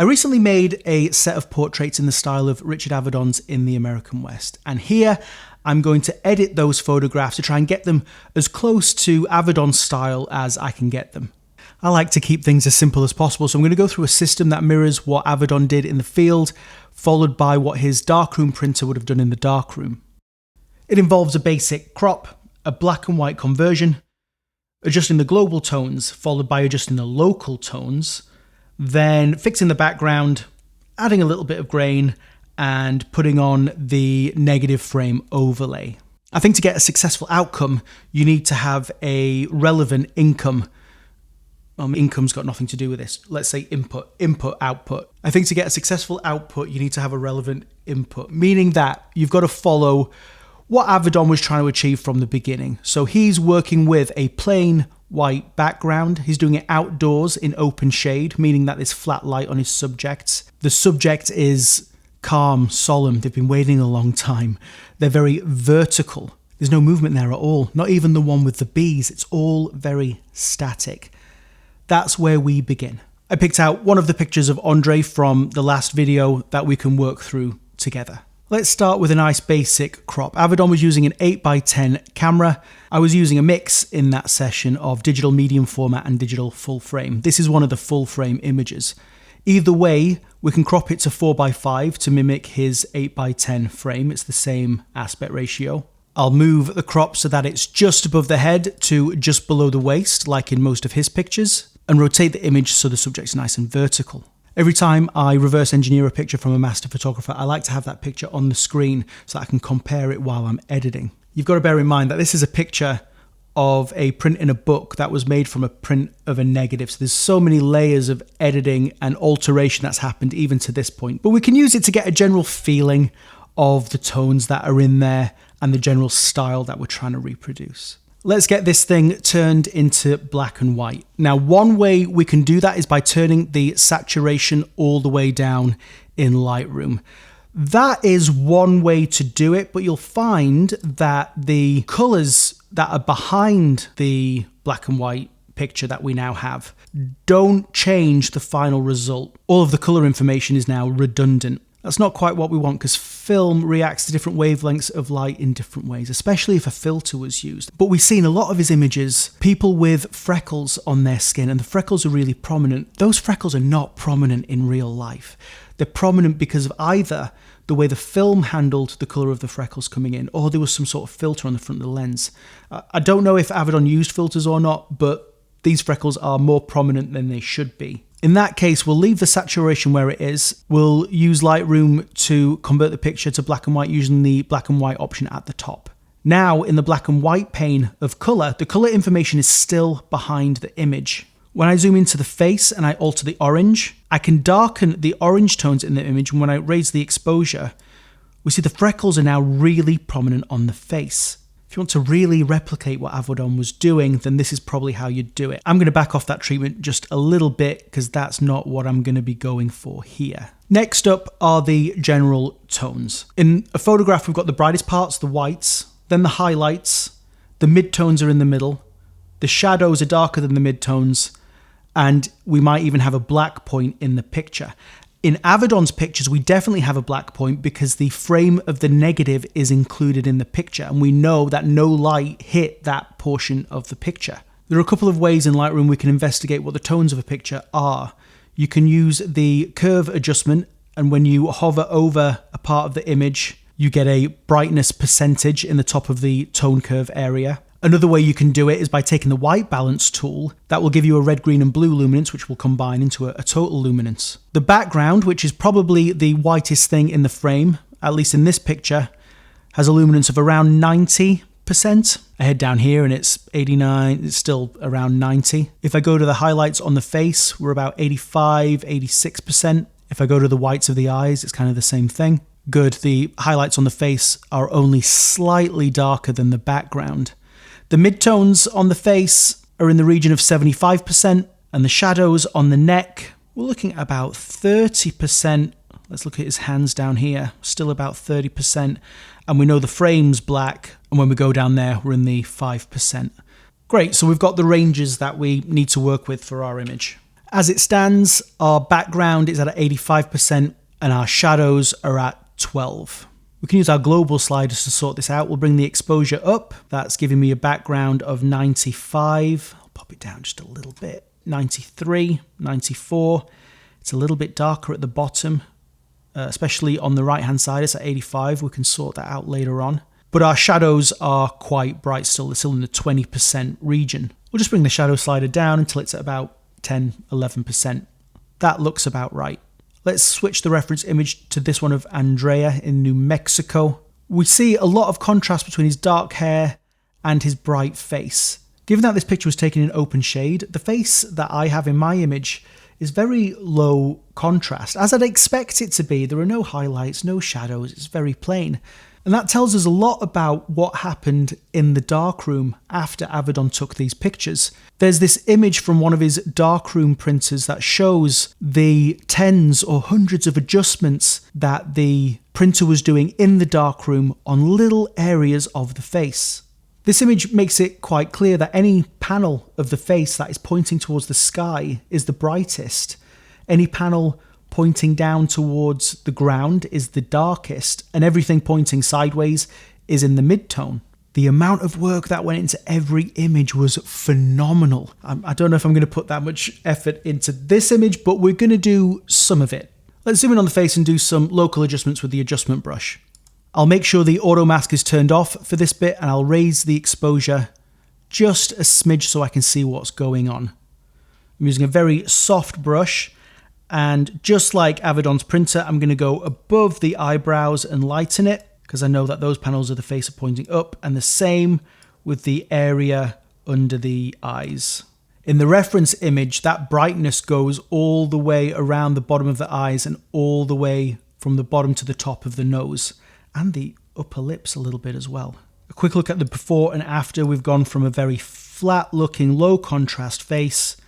I recently made a set of portraits in the style of Richard Avedon's In the American West, and here I'm going to edit those photographs to try and get them as close to Avedon's style as I can get them. I like to keep things as simple as possible, so I'm going to go through a system that mirrors what Avedon did in the field, followed by what his darkroom printer would have done in the darkroom. It involves a basic crop, a black and white conversion, adjusting the global tones, followed by adjusting the local tones, then fixing the background, adding a little bit of grain, and putting on the negative frame overlay. I think to get a successful outcome, you need to have a relevant income. Income's got nothing to do with this. Let's say input, output. I think to get a successful output, you need to have a relevant input, meaning that you've got to follow what Avedon was trying to achieve from the beginning. So he's working with a plain white background. He's doing it outdoors in open shade, meaning that there's flat light on his subjects. The subject is calm, solemn. They've been waiting a long time. They're very vertical. There's no movement there at all. Not even the one with the bees. It's all very static. That's where we begin. I picked out one of the pictures of Andre from the last video that we can work through together. Let's start with a nice basic crop. Avedon was using an 8x10 camera. I was using a mix in that session of digital medium format and digital full frame. This is one of the full frame images. Either way, we can crop it to 4x5 to mimic his 8x10 frame. It's the same aspect ratio. I'll move the crop so that it's just above the head to just below the waist, like in most of his pictures, and rotate the image so the subject's nice and vertical. Every time I reverse engineer a picture from a master photographer, I like to have that picture on the screen so that I can compare it while I'm editing. You've got to bear in mind that this is a picture of a print in a book that was made from a print of a negative. So there's so many layers of editing and alteration that's happened even to this point. But we can use it to get a general feeling of the tones that are in there and the general style that we're trying to reproduce. Let's get this thing turned into black and white. Now, one way we can do that is by turning the saturation all the way down in Lightroom. That is one way to do it, but you'll find that the colors that are behind the black and white picture that we now have don't change the final result. All of the color information is now redundant. That's not quite what we want because film reacts to different wavelengths of light in different ways, especially if a filter was used. But we've seen a lot of his images, people with freckles on their skin, and the freckles are really prominent. Those freckles are not prominent in real life. They're prominent because of either the way the film handled the color of the freckles coming in, or there was some sort of filter on the front of the lens. I don't know if Avedon used filters or not, but these freckles are more prominent than they should be. In that case, we'll leave the saturation where it is. We'll use Lightroom to convert the picture to black and white using the black and white option at the top. Now, in the black and white pane of color, the color information is still behind the image. When I zoom into the face and I alter the orange, I can darken the orange tones in the image, and when I raise the exposure, we see the freckles are now really prominent on the face. If you want to really replicate what Avedon was doing, then this is probably how you'd do it. I'm going to back off that treatment just a little bit because that's not what I'm going to be going for here. Next up are the general tones. In a photograph, we've got the brightest parts, the whites, then the highlights, the midtones are in the middle, the shadows are darker than the midtones, and we might even have a black point in the picture. In Avedon's pictures, we definitely have a black point because the frame of the negative is included in the picture, and we know that no light hit that portion of the picture. There are a couple of ways in Lightroom we can investigate what the tones of a picture are. You can use the curve adjustment, and when you hover over a part of the image, you get a brightness percentage in the top of the tone curve area. Another way you can do it is by taking the white balance tool. That will give you a red, green and blue luminance, which will combine into a total luminance. The background, which is probably the whitest thing in the frame, at least in this picture, has a luminance of around 90%. I head down here and it's 89, it's still around 90. If I go to the highlights on the face, we're about 85, 86%. If I go to the whites of the eyes, it's kind of the same thing. Good, the highlights on the face are only slightly darker than the background. The midtones on the face are in the region of 75%, and the shadows on the neck, we're looking at about 30%. Let's look at his hands down here, still about 30%, and we know the frame's black, and when we go down there, we're in the 5%. Great, so we've got the ranges that we need to work with for our image. As it stands, our background is at 85% and our shadows are at 12. We can use our global sliders to sort this out. We'll bring the exposure up. That's giving me a background of 95. I'll pop it down just a little bit. 93, 94. It's a little bit darker at the bottom, especially on the right-hand side. It's at 85. We can sort that out later on. But our shadows are quite bright still. They're still in the 20% region. We'll just bring the shadow slider down until it's at about 10, 11%. That looks about right. Let's switch the reference image to this one of Andrea in New Mexico. We see a lot of contrast between his dark hair and his bright face. Given that this picture was taken in open shade, the face that I have in my image is very low contrast. As I'd expect it to be, there are no highlights, no shadows, it's very plain. And that tells us a lot about what happened in the darkroom after Avedon took these pictures. There's this image from one of his darkroom printers that shows the tens or hundreds of adjustments that the printer was doing in the darkroom on little areas of the face. This image makes it quite clear that any panel of the face that is pointing towards the sky is the brightest. Any panel pointing down towards the ground is the darkest, and everything pointing sideways is in the mid-tone. The amount of work that went into every image was phenomenal. I don't know if I'm going to put that much effort into this image, but we're going to do some of it. Let's zoom in on the face and do some local adjustments with the adjustment brush. I'll make sure the auto mask is turned off for this bit, and I'll raise the exposure just a smidge so I can see what's going on. I'm using a very soft brush, and just like Avedon's printer, I'm going to go above the eyebrows and lighten it, because I know that those panels of the face are pointing up, and the same with the area under the eyes. In the reference image, that brightness goes all the way around the bottom of the eyes and all the way from the bottom to the top of the nose, and the upper lips a little bit as well. A quick look at the before and after. We've gone from a very flat looking, low contrast face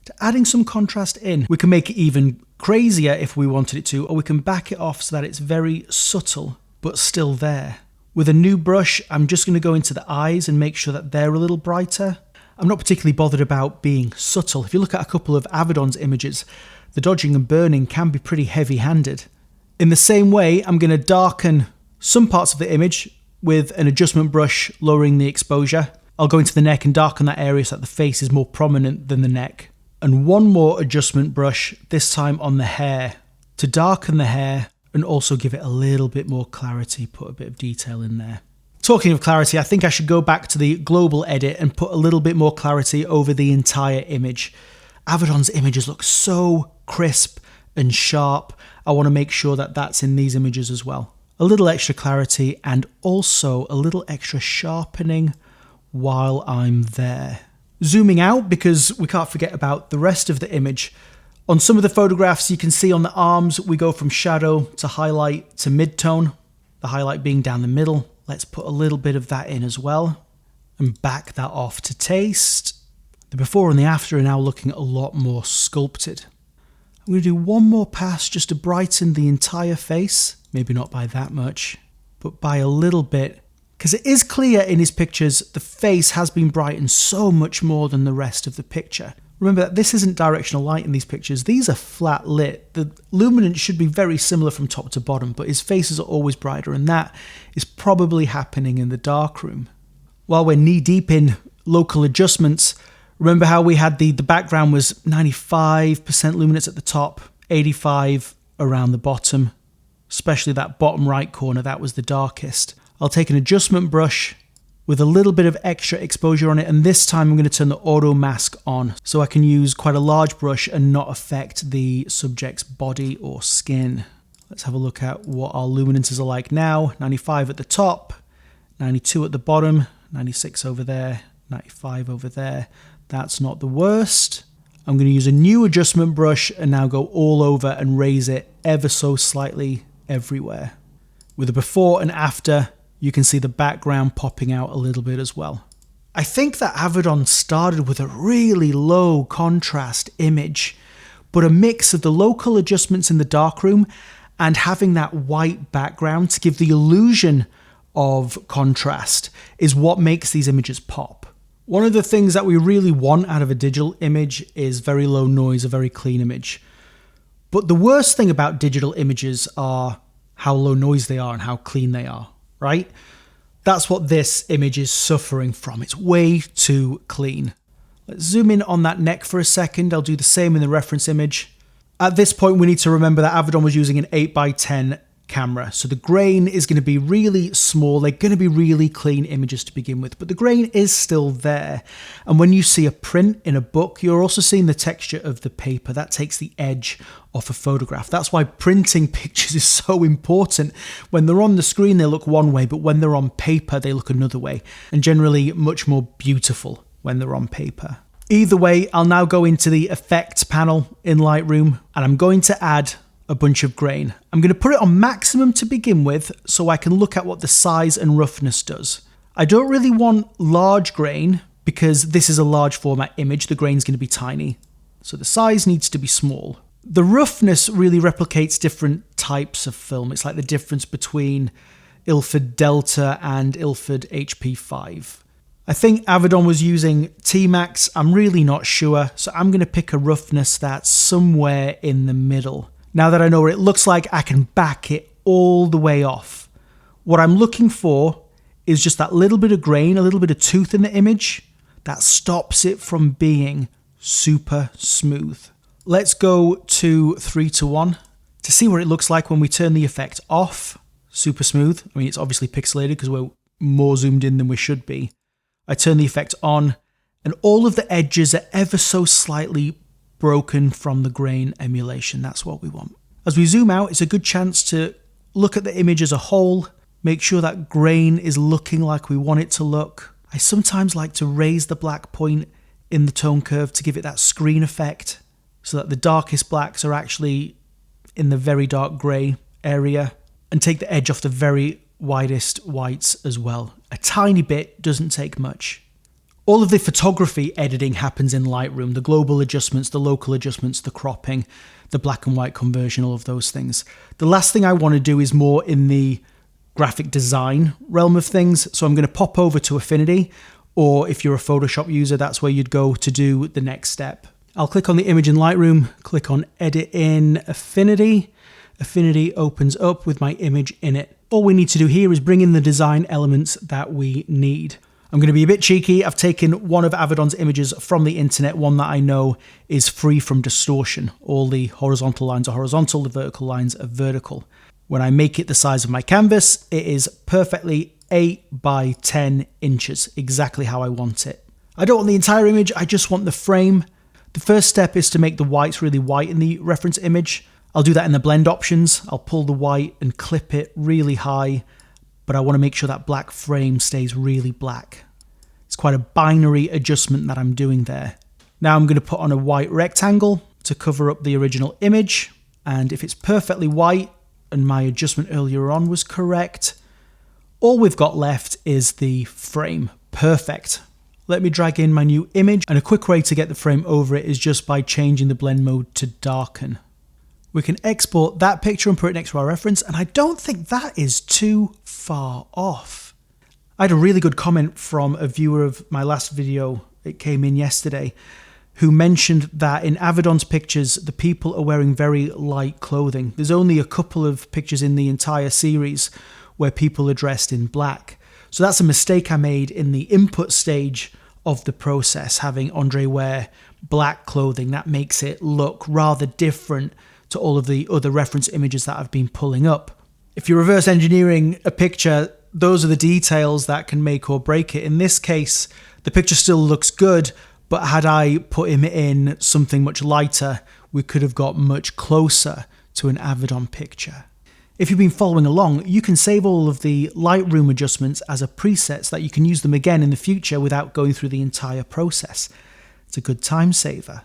to adding some contrast in. We can make it even crazier if we wanted it to, or we can back it off so that it's very subtle, but still there. With a new brush, I'm just going to go into the eyes and make sure that they're a little brighter. I'm not particularly bothered about being subtle. If you look at a couple of Avedon's images, the dodging and burning can be pretty heavy-handed. In the same way, I'm going to darken some parts of the image with an adjustment brush, lowering the exposure. I'll go into the neck and darken that area so that the face is more prominent than the neck. And one more adjustment brush, this time on the hair, to darken the hair and also give it a little bit more clarity, put a bit of detail in there. Talking of clarity, I think I should go back to the global edit and put a little bit more clarity over the entire image. Avedon's images look so crisp and sharp. I want to make sure that that's in these images as well. A little extra clarity and also a little extra sharpening while I'm there. Zooming out, because we can't forget about the rest of the image. On some of the photographs you can see on the arms, we go from shadow to highlight to mid-tone, the highlight being down the middle. Let's put a little bit of that in as well and back that off to taste. The before and the after are now looking a lot more sculpted. I'm going to do one more pass just to brighten the entire face. Maybe not by that much, but by a little bit. Because it is clear in his pictures, the face has been brightened so much more than the rest of the picture. Remember that this isn't directional light in these pictures, these are flat lit. The luminance should be very similar from top to bottom, but his faces are always brighter, and that is probably happening in the darkroom. While we're knee deep in local adjustments, remember how we had the background was 95% luminance at the top, 85 around the bottom, especially that bottom right corner, that was the darkest. I'll take an adjustment brush with a little bit of extra exposure on it, and this time I'm going to turn the auto mask on so I can use quite a large brush and not affect the subject's body or skin. Let's have a look at what our luminances are like now. 95 at the top, 92 at the bottom, 96 over there, 95 over there. That's not the worst. I'm going to use a new adjustment brush and now go all over and raise it ever so slightly everywhere. With a before and after, you can see the background popping out a little bit as well. I think that Avedon started with a really low contrast image, but a mix of the local adjustments in the darkroom and having that white background to give the illusion of contrast is what makes these images pop. One of the things that we really want out of a digital image is very low noise, a very clean image. But the worst thing about digital images are how low noise they are and how clean they are, right? That's what this image is suffering from. It's way too clean. Let's zoom in on that neck for a second. I'll do the same in the reference image. At this point, we need to remember that Avedon was using an 8x10 camera. So the grain is going to be really small. They're going to be really clean images to begin with, but the grain is still there. And when you see a print in a book, you're also seeing the texture of the paper. That takes the edge off a photograph. That's why printing pictures is so important. When they're on the screen, they look one way, but when they're on paper, they look another way, and generally much more beautiful when they're on paper. Either way, I'll now go into the effects panel in Lightroom, and I'm going to add a bunch of grain. I'm going to put it on maximum to begin with so I can look at what the size and roughness does. I don't really want large grain because this is a large format image. The grain's going to be tiny, so the size needs to be small. The roughness really replicates different types of film. It's like the difference between Ilford Delta and Ilford HP5. I think Avedon was using T-Max. I'm really not sure, so I'm going to pick a roughness that's somewhere in the middle. Now that I know what it looks like, I can back it all the way off. What I'm looking for is just that little bit of grain, a little bit of tooth in the image that stops it from being super smooth. Let's go to 3:1 to see what it looks like when we turn the effect off. Super smooth. I mean, it's obviously pixelated because we're more zoomed in than we should be. I turn the effect on, and all of the edges are ever so slightly broken from the grain emulation. That's what we want. As we zoom out, it's a good chance to look at the image as a whole, make sure that grain is looking like we want it to look. I sometimes like to raise the black point in the tone curve to give it that screen effect, so that the darkest blacks are actually in the very dark grey area, and take the edge off the very widest whites as well. A tiny bit, doesn't take much. All of the photography editing happens in Lightroom, the global adjustments, the local adjustments, the cropping, the black and white conversion, all of those things. The last thing I want to do is more in the graphic design realm of things, so I'm going to pop over to Affinity, or if you're a Photoshop user, that's where you'd go to do the next step. I'll click on the image in Lightroom, click on Edit in Affinity. Affinity opens up with my image in it. All we need to do here is bring in the design elements that we need. I'm going to be a bit cheeky. I've taken one of Avedon's images from the internet, one that I know is free from distortion. All the horizontal lines are horizontal, the vertical lines are vertical. When I make it the size of my canvas, it is perfectly 8x10 inches, exactly how I want it. I don't want the entire image, I just want the frame. The first step is to make the whites really white in the reference image. I'll do that in the blend options. I'll pull the white and clip it really high, but I want to make sure that black frame stays really black. It's quite a binary adjustment that I'm doing there. Now I'm going to put on a white rectangle to cover up the original image, and if it's perfectly white and my adjustment earlier on was correct, all we've got left is the frame. Perfect. Let me drag in my new image, and a quick way to get the frame over it is just by changing the blend mode to darken. We can export that picture and put it next to our reference, and I don't think that is too far off. I had a really good comment from a viewer of my last video, it came in yesterday, who mentioned that in Avedon's pictures, the people are wearing very light clothing. There's only a couple of pictures in the entire series where people are dressed in black. So that's a mistake I made in the input stage of the process, having Andre wear black clothing. That makes it look rather different to all of the other reference images that I've been pulling up. If you're reverse engineering a picture, those are the details that can make or break it. In this case, the picture still looks good, but had I put him in something much lighter, we could have got much closer to an Avedon picture. If you've been following along, you can save all of the Lightroom adjustments as a preset so that you can use them again in the future without going through the entire process. It's a good time saver.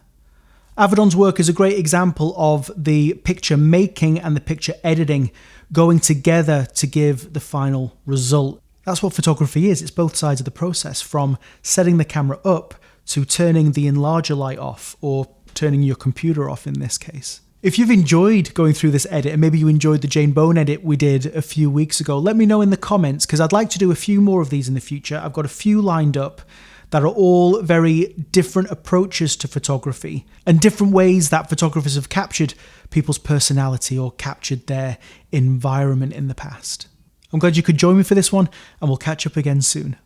Avedon's work is a great example of the picture making and the picture editing going together to give the final result. That's what photography is. It's both sides of the process, from setting the camera up to turning the enlarger light off, or turning your computer off in this case. If you've enjoyed going through this edit, and maybe you enjoyed the Jane Bone edit we did a few weeks ago, let me know in the comments, because I'd like to do a few more of these in the future. I've got a few lined up that are all very different approaches to photography and different ways that photographers have captured people's personality or captured their environment in the past. I'm glad you could join me for this one, and we'll catch up again soon.